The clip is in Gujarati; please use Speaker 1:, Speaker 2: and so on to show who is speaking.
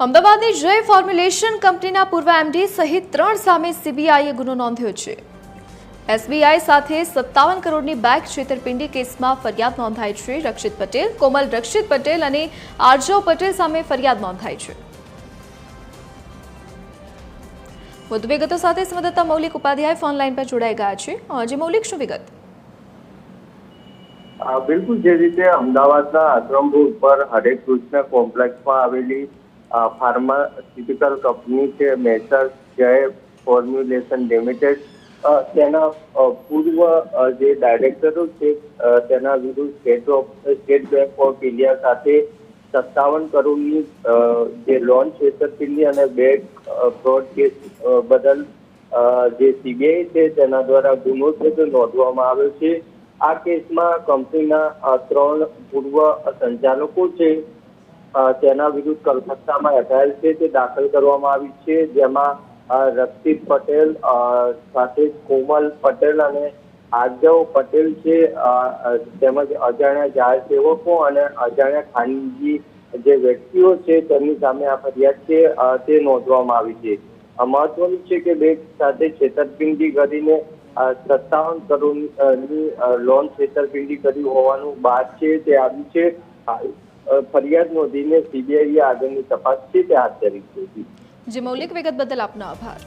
Speaker 1: અમદાવાદની જય ફોર્મ્યુલેશન કંપનીના પૂર્વ એમડી સહિત 3 સામે સીબીઆઈએ ગુનો નોંધ્યો છે। એસબીઆઈ સાથે 57 કરોડની બેંક છેતરપિંડી કેસમાં ફરિયાદ નોંધાઈ છે। રક્ષિત પટેલ, કોમલ રક્ષિત પટેલ અને આરજવ પટેલ સામે ફરિયાદ નોંધાઈ છે। વધુ વિગતો સાથે સંવાદદાતા મૌલિક ઉપાધ્યાય ફોન લાઈન પર જોડાઈ ગયા છે। જે મૌલિક, શું વિગત?
Speaker 2: બિલકુલ, જે રીતે અમદાવાદના આશ્રમ રોડ પર હરે કૃષ્ણ કોમ્પ્લેક્સમાં આવેલી ફાર્માસ્યુટિકલ કંપની છે મેસર્સ જય ફોર્મ્યુલેશન લિમિટેડ, તેના પૂર્વ જે ડાયરેક્ટરો છે તેના વિરુદ્ધ સ્ટેટ બેંક ઓફ ઇન્ડિયા સાથે 57 કરોડની જે લોન છેતરપિંડી અને બેંક ફ્રોડ કેસ બદલ જે સીબીઆઈ છે તેના દ્વારા ગુનો છે તે નોંધવામાં આવ્યો છે। આ કેસમાં કંપનીના 3 પૂર્વ સંચાલકો છે તેના વિરુદ્ધ કલકત્તામાં એફઆઈઆર છે તે દાખલ કરવામાં આવી છે, જેમાં રક્ષિત પટેલ સાથે કોમલ પટેલ અને આરજવ પટેલ છે, તેમજ અજાણ્યા જાહેર સેવકો અને અજાણ્યા ખાનગી જે વ્યક્તિઓ છે તેમની સામે આ ફરિયાદ છે તે નોંધવામાં આવી છે। મહત્વનું છે કે બેંક સાથે છેતરપિંડી કરીને 57 કરોડની લોન છેતરપિંડી કરી હોવાનું બહાર છે તે આવ્યું છે। ફરિયાદ નોંધીને સીબીઆઈએ આગળની તપાસ છે તે હાથ ધરી છે।
Speaker 1: જે મૌલિક વિગત બદલ આપનો આભાર।